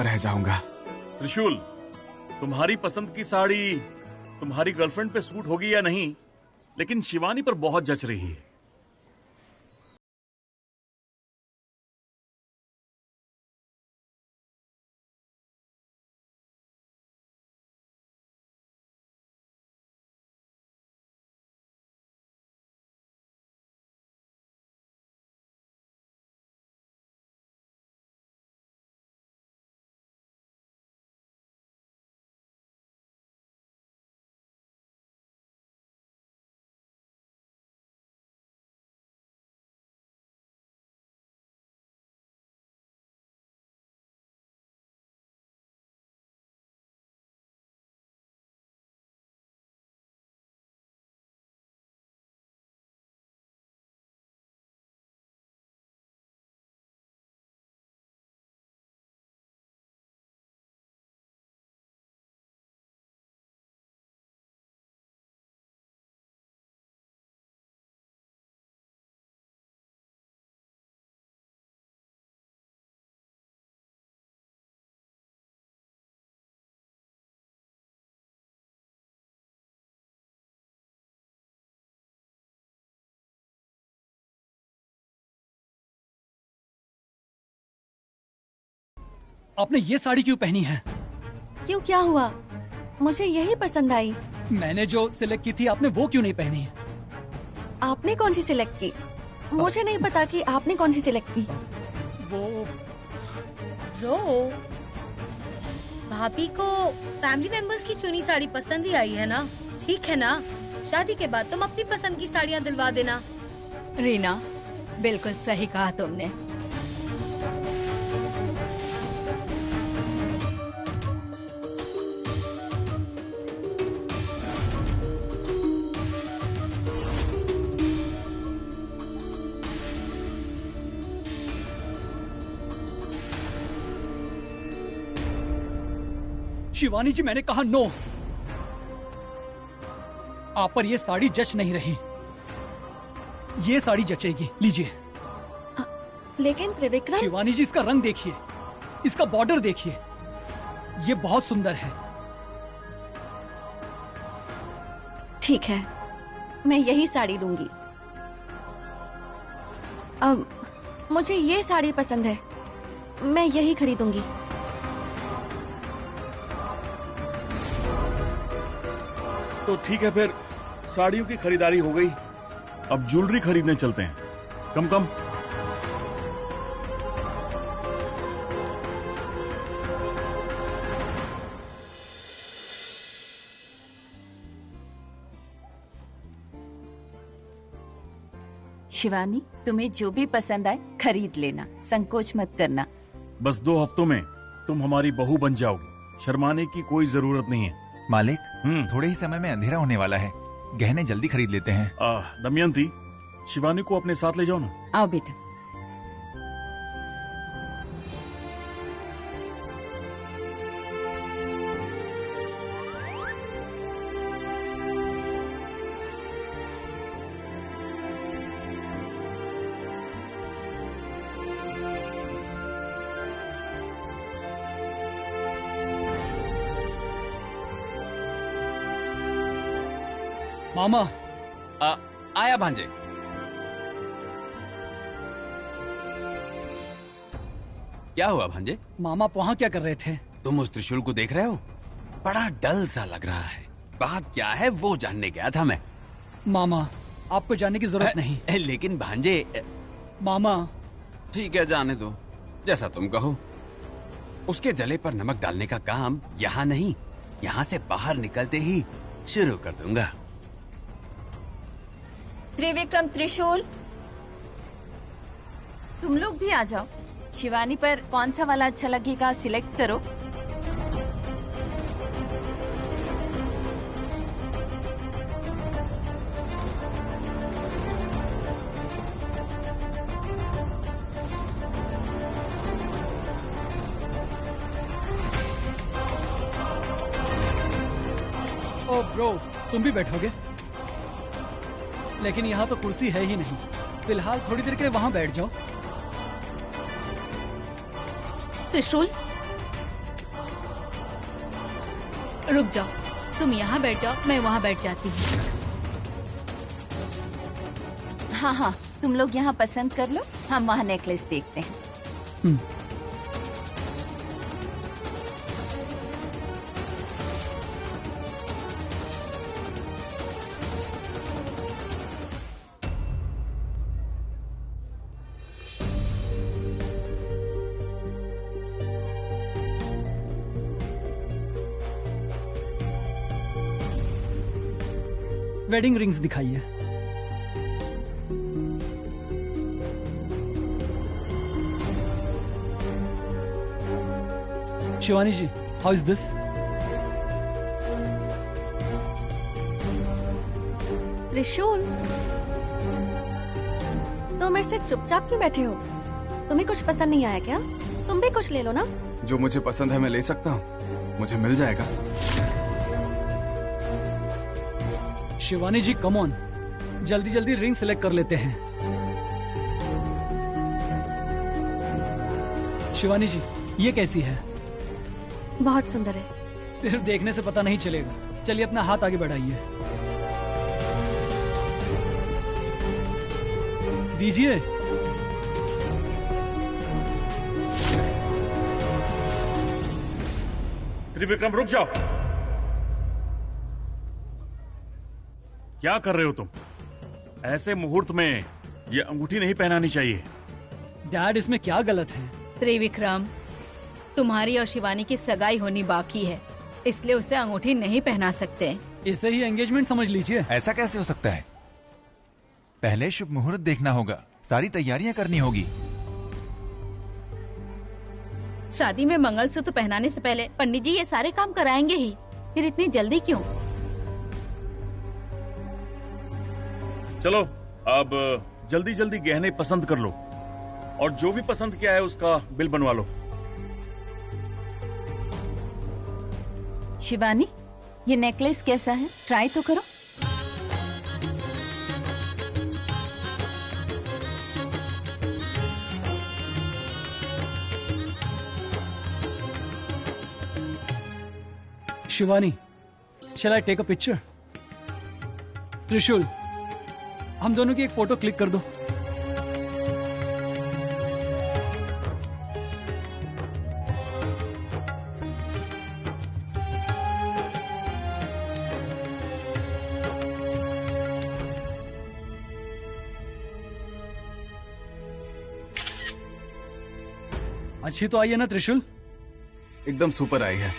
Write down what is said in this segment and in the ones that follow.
रह जाऊंगा। त्रिशूल, तुम्हारी पसंद की साड़ी तुम्हारी गर्लफ्रेंड पे सूट होगी या नहीं, लेकिन शिवानी पर बहुत जच रही है। आपने ये साड़ी क्यों पहनी है? क्यों, क्या हुआ? मुझे यही पसंद आई। मैंने जो सिलेक्ट की थी आपने वो क्यों नहीं पहनी? आपने कौन सी सिलेक्ट की? मुझे नहीं पता कि आपने कौन सी सिलेक्ट की। वो भाभी को फैमिली मेंबर्स की चुनी साड़ी पसंद ही आई है ना? ठीक है ना, शादी के बाद तुम अपनी पसंद की साड़ियाँ दिलवा देना। रीना, बिल्कुल सही कहा तुमने। शिवानी जी, मैंने कहा नो। आप पर ये साड़ी जच नहीं रही। ये साड़ी जचेगी, लीजिए। लेकिन त्रिविक्रम। शिवानी जी, इसका रंग देखिए, इसका बॉर्डर देखिए, ये बहुत सुंदर है। ठीक है, मैं यही साड़ी लूंगी। अब मुझे ये साड़ी पसंद है, मैं यही खरीदूंगी। तो ठीक है, फिर साड़ियों की खरीदारी हो गई। अब ज्वेलरी खरीदने चलते हैं। कम कम। शिवानी, तुम्हें जो भी पसंद आए खरीद लेना, संकोच मत करना। बस 2 हफ्तों में तुम हमारी बहू बन जाओगी, शर्माने की कोई जरूरत नहीं है। मालिक, थोड़े ही समय में अंधेरा होने वाला है, गहने जल्दी खरीद लेते हैं। दमयंती, शिवानी को अपने साथ ले जाओ ना। आओ बेटा। मामा। आया भांजे। क्या हुआ भांजे? मामा, आप वहाँ क्या कर रहे थे? तुम उस त्रिशूल को देख रहे हो? बड़ा डल सा लग रहा है। बात क्या है वो जानने गया था मैं। मामा, आपको जानने की जरूरत नहीं। लेकिन भांजे। मामा। ठीक है, जाने दो, जैसा तुम कहो। उसके जले पर नमक डालने का काम यहाँ नहीं, यहाँ से बाहर निकलते ही शुरू कर दूंगा। त्रिविक्रम, त्रिशूल, तुम लोग भी आ जाओ। शिवानी पर कौन सा वाला अच्छा लगेगा सिलेक्ट करो। ओ ब्रो, तुम भी बैठोगे? लेकिन यहाँ तो कुर्सी है ही नहीं। फिलहाल थोड़ी देर के लिए वहाँ बैठ जाओ। त्रिशूल, रुक जाओ, तुम यहाँ बैठ जाओ, मैं वहाँ बैठ जाती हूँ। हाँ हाँ, तुम लोग यहाँ पसंद कर लो, हम वहाँ नेकलेस देखते हैं। वेडिंग रिंग्स दिखाइए। शिवानी जी, हाउ इज दिस? त्रिशूल, तुम ऐसे चुपचाप क्यों बैठे हो? तुम्हें कुछ पसंद नहीं आया क्या? तुम भी कुछ ले लो ना। जो मुझे पसंद है मैं ले सकता हूँ, मुझे मिल जाएगा। शिवानी जी कम ऑन, जल्दी जल्दी रिंग सिलेक्ट कर लेते हैं। शिवानी जी, ये कैसी है? बहुत सुंदर है। सिर्फ देखने से पता नहीं चलेगा। चलिए अपना हाथ आगे बढ़ाइए। दीजिए। त्रिविक्रम रुक जाओ। क्या कर रहे हो तुम? ऐसे मुहूर्त में ये अंगूठी नहीं पहनानी चाहिए। डैड, इसमें क्या गलत है? त्रिविक्रम, तुम्हारी और शिवानी की सगाई होनी बाकी है, इसलिए उसे अंगूठी नहीं पहना सकते। इसे ही एंगेजमेंट समझ लीजिए। ऐसा कैसे हो सकता है? पहले शुभ मुहूर्त देखना होगा, सारी तैयारियां करनी होगी। शादी में मंगलसूत्र पहनाने से पहले पंडित जी ये सारे काम कराएंगे ही, फिर इतनी जल्दी क्यों? चलो अब जल्दी जल्दी गहने पसंद कर लो और जो भी पसंद किया है उसका बिल बनवा लो। शिवानी, ये नेकलेस कैसा है? ट्राई तो करो। Shivani, shall I take a picture? त्रिशूल, हम दोनों की एक फोटो क्लिक कर दो। अच्छी तो आई है ना त्रिशूल? एकदम सुपर आई है।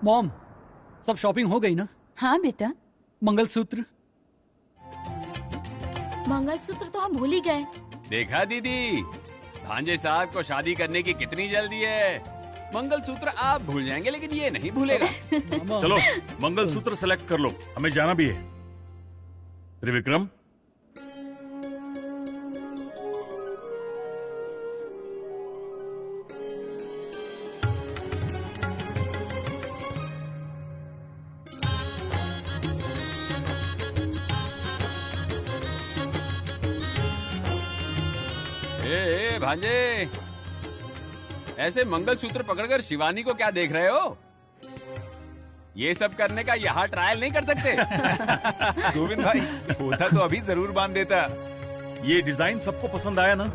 मॉम, सब शॉपिंग हो गई ना? हाँ बेटा। मंगलसूत्र? मंगलसूत्र तो हम भूल ही गए। देखा दीदी, भांजे साहब को शादी करने की कितनी जल्दी है। मंगलसूत्र आप भूल जाएंगे लेकिन ये नहीं भूलेगा। चलो मंगलसूत्र सेलेक्ट कर लो, हमें जाना भी है। त्रिविक्रम, ए भांजे, ऐसे मंगलसूत्र पकड़कर शिवानी को क्या देख रहे हो? ये सब करने का यहाँ ट्रायल नहीं कर सकते। गोविंद भाई, होता तो अभी जरूर बांध देता। ये डिजाइन सबको पसंद आया ना?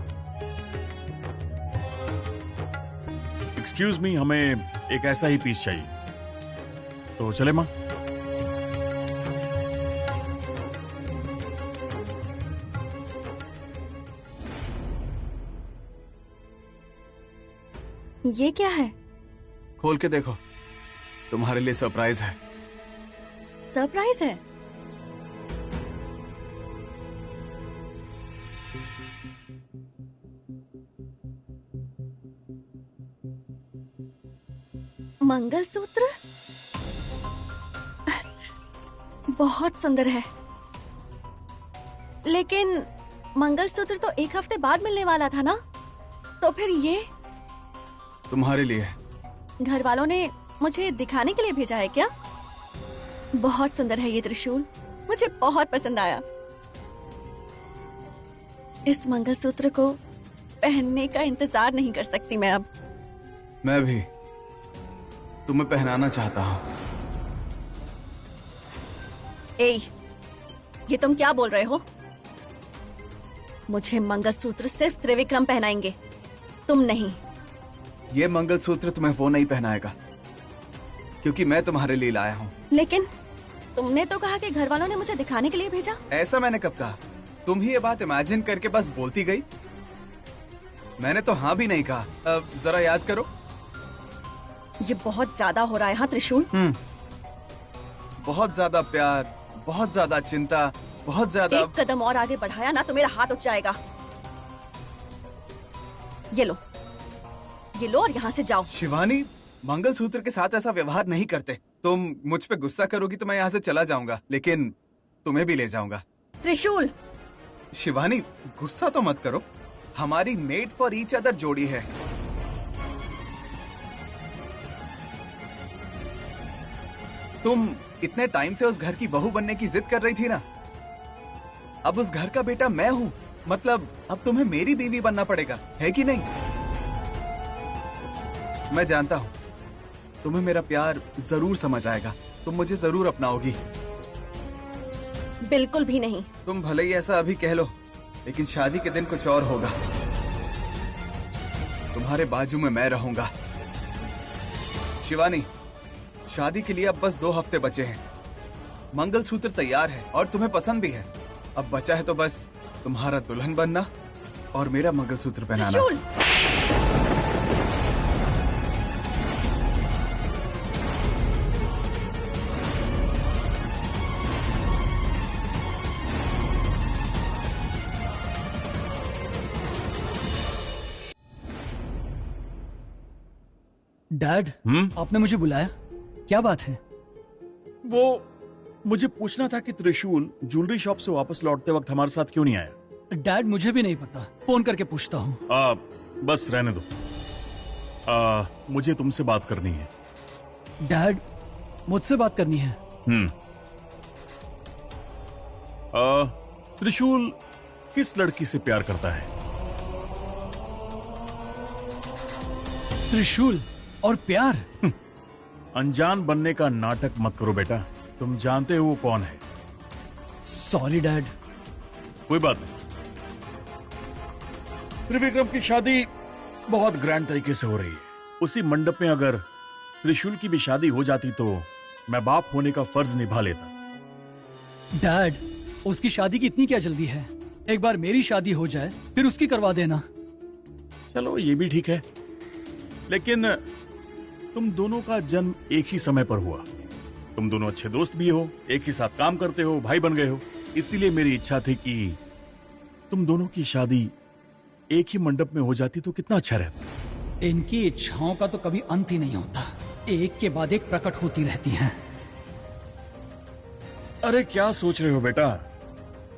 एक्सक्यूज मी, हमें एक ऐसा ही पीस चाहिए। तो चले माँ। ये क्या है? खोल के देखो। तुम्हारे लिए सरप्राइज है। सरप्राइज है? मंगलसूत्र बहुत सुंदर है, लेकिन मंगलसूत्र तो एक हफ्ते बाद मिलने वाला था ना, तो फिर ये तुम्हारे लिए। घर वालों ने मुझे दिखाने के लिए भेजा है क्या? बहुत सुंदर है ये त्रिशूल, मुझे बहुत पसंद आया। इस मंगलसूत्र को पहनने का इंतजार नहीं कर सकती मैं अब। मैं भी तुम्हें पहनाना चाहता हूँ। ए, ये तुम क्या बोल रहे हो? मुझे मंगलसूत्र सिर्फ त्रिविक्रम पहनाएंगे, तुम नहीं। ये मंगलसूत्र तुम्हें वो नहीं पहनाएगा, क्योंकि मैं तुम्हारे लिए लाया हूँ। लेकिन तुमने तो कहा कि घर वालों ने मुझे दिखाने के लिए भेजा। ऐसा मैंने कब कहा? तुम ही ये बात इमेजिन करके बस बोलती गई। मैंने तो हाँ भी नहीं कहा। अब जरा याद करो। ये बहुत ज्यादा हो रहा है। हाँ त्रिशूल, बहुत ज्यादा प्यार, बहुत ज्यादा चिंता, बहुत ज्यादा। एक कदम और आगे बढ़ाया ना तो मेरा हाथ उठ जाएगा। ये लो, ये लो और यहाँ से जाओ। शिवानी, मंगलसूत्र के साथ ऐसा व्यवहार नहीं करते। तुम मुझ पे गुस्सा करोगी तो मैं यहाँ से चला जाऊंगा, लेकिन तुम्हें भी ले जाऊंगा। त्रिशूल, शिवानी गुस्सा तो मत करो। हमारी मेड फॉर ईच अदर जोड़ी है। तुम इतने टाइम से उस घर की बहू बनने की जिद कर रही थी ना, अब उस घर का बेटा मैं हूँ, मतलब अब तुम्हें मेरी बीवी बनना पड़ेगा, है कि नहीं? मैं जानता हूँ तुम्हें मेरा प्यार जरूर समझ आएगा, तुम मुझे जरूर अपनाओगी। बिल्कुल भी नहीं। तुम भले ही ऐसा अभी कह लो, लेकिन शादी के दिन कुछ और होगा। तुम्हारे बाजू में मैं रहूंगा। शिवानी, शादी के लिए अब बस 2 हफ्ते बचे हैं। मंगलसूत्र तैयार है और तुम्हें पसंद भी है। अब बचा है तो बस तुम्हारा दुल्हन बनना और मेरा मंगलसूत्र पहनाना। त्रिशूल, डैड, आपने मुझे बुलाया, क्या बात है? वो मुझे पूछना था कि त्रिशूल ज्वेलरी शॉप से वापस लौटते वक्त हमारे साथ क्यों नहीं आया? डैड, मुझे भी नहीं पता, फोन करके पूछता हूँ। बस रहने दो। मुझे तुमसे बात करनी है। डैड, मुझसे बात करनी है? त्रिशूल किस लड़की से प्यार करता है? त्रिशूल और प्यार? अनजान बनने का नाटक मत करो बेटा, तुम जानते हो वो कौन है। Sorry dad. कोई बात नहीं। त्रिविक्रम की शादी बहुत ग्रैंड तरीके से हो रही है। उसी मंडप में अगर त्रिशूल की भी शादी हो जाती तो मैं बाप होने का फर्ज निभा लेता। डैड, उसकी शादी की इतनी क्या जल्दी है? एक बार मेरी शादी हो जाए फिर उसकी करवा देना। चलो ये भी ठीक है, लेकिन तुम दोनों का जन्म एक ही समय पर हुआ। तुम दोनों अच्छे दोस्त भी हो, एक ही साथ काम करते हो, भाई बन गए हो। इसीलिए मेरी इच्छा थी कि तुम दोनों की शादी एक ही मंडप में हो जाती तो कितना अच्छा रहता। इनकी इच्छाओं का तो कभी अंत ही नहीं होता, एक के बाद एक प्रकट होती रहती हैं। अरे क्या सोच रहे हो बेटा?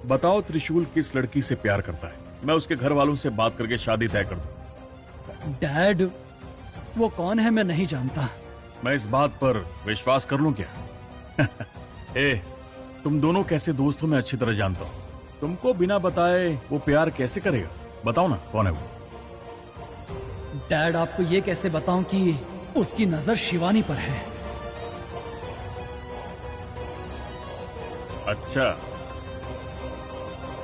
बताओ त्रिशूल किस लड़की से प्यार करता है, मैं उसके घर वालों से बात करके शादी तय कर दूं। डैड, वो कौन है मैं नहीं जानता। मैं इस बात पर विश्वास कर लूं क्या? ए, तुम दोनों कैसे दोस्त हो मैं अच्छी तरह जानता हूं। तुमको बिना बताए वो प्यार कैसे करेगा? बताओ ना, कौन है वो? डैड, आपको ये कैसे बताऊं कि उसकी नजर शिवानी पर है। अच्छा,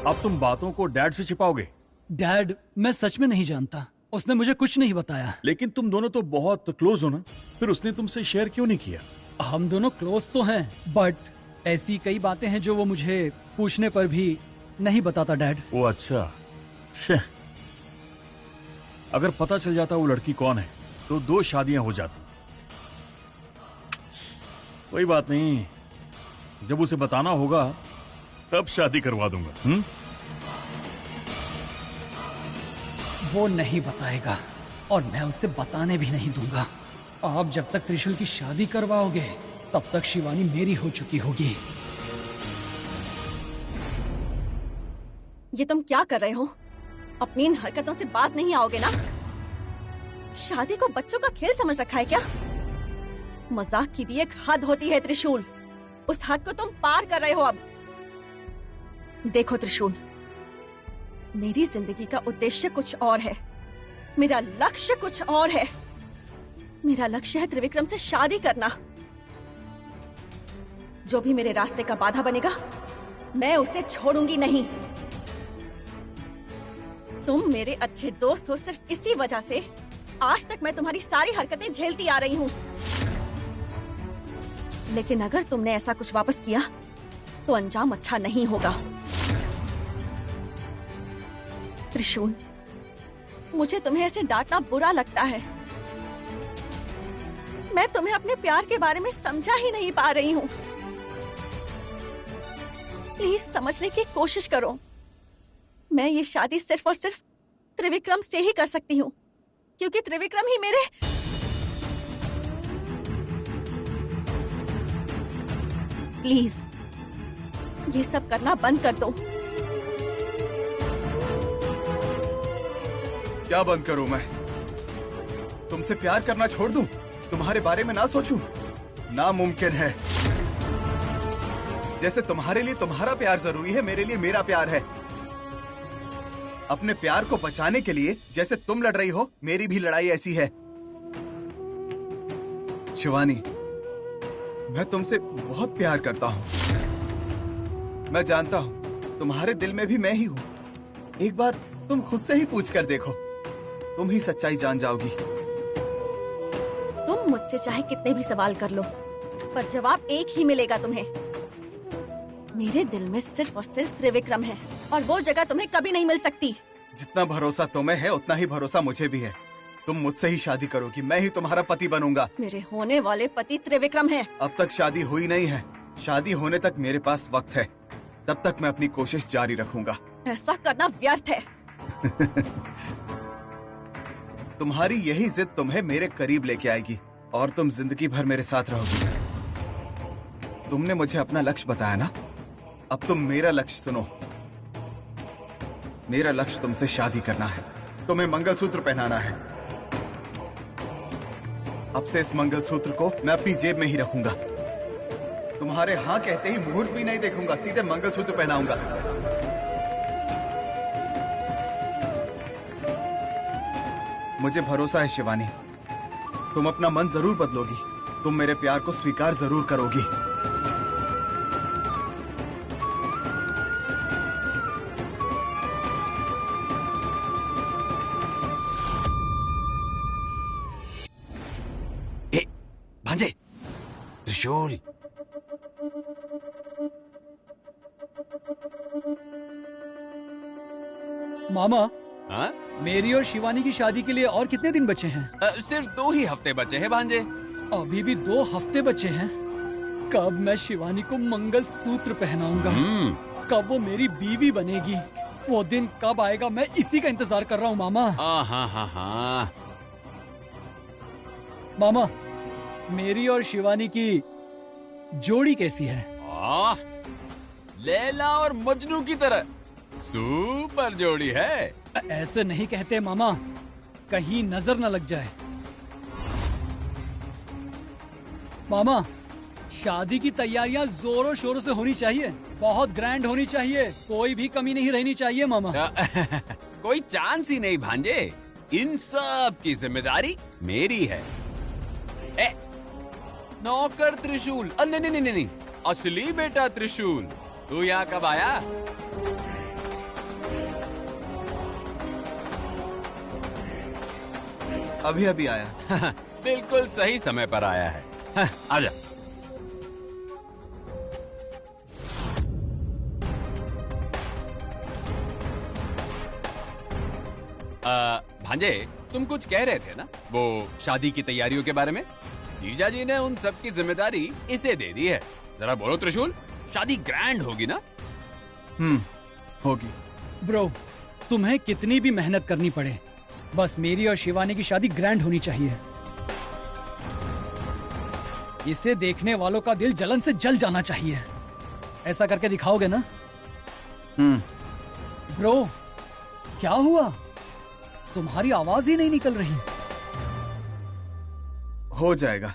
अब तुम बातों को डैड से छिपाओगे? डैड, मैं सच में नहीं जानता, उसने मुझे कुछ नहीं बताया। लेकिन तुम दोनों तो बहुत क्लोज हो ना, फिर उसने तुमसे शेयर क्यों नहीं किया? हम दोनों क्लोज तो हैं, बट ऐसी कई बातें हैं जो वो मुझे पूछने पर भी नहीं बताता डैड। वो अच्छा, अगर पता चल जाता वो लड़की कौन है तो 2 शादियां हो जाती। कोई बात नहीं, जब उसे बताना होगा तब शादी करवा दूंगा। वो नहीं बताएगा और मैं उसे बताने भी नहीं दूंगा। आप जब तक त्रिशूल की शादी करवाओगे तब तक शिवानी मेरी हो चुकी होगी। ये तुम क्या कर रहे हो? अपनी इन हरकतों से बाज नहीं आओगे ना? शादी को बच्चों का खेल समझ रखा है क्या? मजाक की भी एक हद होती है त्रिशूल, उस हद को तुम पार कर रहे हो अब। देखो त्रिशूल, मेरी जिंदगी का उद्देश्य कुछ और है, मेरा लक्ष्य कुछ और है। मेरा लक्ष्य है त्रिविक्रम से शादी करना। जो भी मेरे रास्ते का बाधा बनेगा मैं उसे छोड़ूंगी नहीं। तुम मेरे अच्छे दोस्त हो, सिर्फ इसी वजह से आज तक मैं तुम्हारी सारी हरकतें झेलती आ रही हूँ। लेकिन अगर तुमने ऐसा कुछ वापस किया तो अंजाम अच्छा नहीं होगा। त्रिशूल, मुझे तुम्हें ऐसे डांटना बुरा लगता है। मैं तुम्हें अपने प्यार के बारे में समझा ही नहीं पा रही हूँ। प्लीज समझने की कोशिश करो। मैं ये शादी सिर्फ और सिर्फ त्रिविक्रम से ही कर सकती हूँ, क्योंकि त्रिविक्रम ही मेरे। प्लीज ये सब करना बंद कर दो। क्या बंद करूं मैं? तुमसे प्यार करना छोड़ दूं? तुम्हारे बारे में ना सोचूं? नामुमकिन है। जैसे तुम्हारे लिए तुम्हारा प्यार जरूरी है, मेरे लिए मेरा प्यार है। अपने प्यार को बचाने के लिए जैसे तुम लड़ रही हो, मेरी भी लड़ाई ऐसी है। शिवानी, मैं तुमसे बहुत प्यार करता हूं। मैं जानता हूं तुम्हारे दिल में भी मैं ही हूं। एक बार तुम खुद से ही पूछ कर देखो, तुम ही सच्चाई जान जाओगी। तुम मुझसे चाहे कितने भी सवाल कर लो, पर जवाब एक ही मिलेगा तुम्हें। मेरे दिल में सिर्फ और सिर्फ त्रिविक्रम है, और वो जगह तुम्हें कभी नहीं मिल सकती। जितना भरोसा तुम्हें है उतना ही भरोसा मुझे भी है। तुम मुझसे ही शादी करोगी, मैं ही तुम्हारा पति बनूंगा। मेरे होने वाले पति त्रिविक्रम है। अब तक शादी हुई नहीं है, शादी होने तक मेरे पास वक्त है। तब तक मैं अपनी कोशिश जारी रखूंगा। ऐसा करना व्यर्थ है। तुम्हारी यही जिद तुम्हें मेरे करीब लेके आएगी और तुम जिंदगी भर मेरे साथ रहोगी। तुमने मुझे अपना लक्ष्य बताया ना, अब तुम मेरा लक्ष्य सुनो। मेरा लक्ष्य तुमसे शादी करना है, तुम्हें मंगलसूत्र पहनाना है। अब से इस मंगलसूत्र को मैं अपनी जेब में ही रखूंगा। तुम्हारे हाँ कहते ही मुहूर्त भी नहीं देखूंगा, सीधे मंगलसूत्र पहनाऊंगा। मुझे भरोसा है शिवानी, तुम अपना मन जरूर बदलोगी। तुम मेरे प्यार को स्वीकार जरूर करोगी। भांजे, त्रिशूल। मामा, हाँ? मेरी और शिवानी की शादी के लिए और कितने दिन बचे हैं? सिर्फ 2 ही हफ्ते बचे हैं भांजे। अभी भी 2 हफ्ते बचे हैं। कब मैं शिवानी को मंगल सूत्र पहनाऊंगा? कब वो मेरी बीवी बनेगी? वो दिन कब आएगा, मैं इसी का इंतजार कर रहा हूँ मामा। हाँ। मामा, मेरी और शिवानी की जोड़ी कैसी है? लैला और मजनू की तरह सुपर जोड़ी है। ऐसे नहीं कहते मामा, कहीं नजर न लग जाए। मामा, शादी की तैयारियां जोरों शोरों से होनी चाहिए, बहुत ग्रैंड होनी चाहिए, कोई भी कमी नहीं रहनी चाहिए मामा। कोई चांस ही नहीं भांजे, इन सब की जिम्मेदारी मेरी है। नौकर त्रिशूल, नहीं, असली बेटा त्रिशूल, तू यहाँ कब आया? अभी आया। बिल्कुल सही समय पर आया है। आजा। भांजे, तुम कुछ कह रहे थे ना, वो शादी की तैयारियों के बारे में? जीजा जी ने उन सब की जिम्मेदारी इसे दे दी है। जरा बोलो त्रिशूल, शादी ग्रैंड होगी ना? होगी। ब्रो, तुम्हें कितनी भी मेहनत करनी पड़े, बस मेरी और शिवानी की शादी ग्रैंड होनी चाहिए। इसे देखने वालों का दिल जलन से जल जाना चाहिए। ऐसा करके दिखाओगे ना? ब्रो, क्या हुआ? तुम्हारी आवाज ही नहीं निकल रही। हो जाएगा,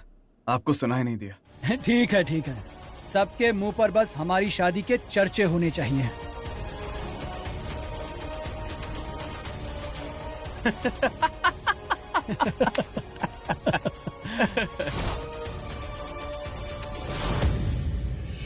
आपको सुनाई नहीं दिया। ठीक है ठीक है, सबके मुंह पर बस हमारी शादी के चर्चे होने चाहिए।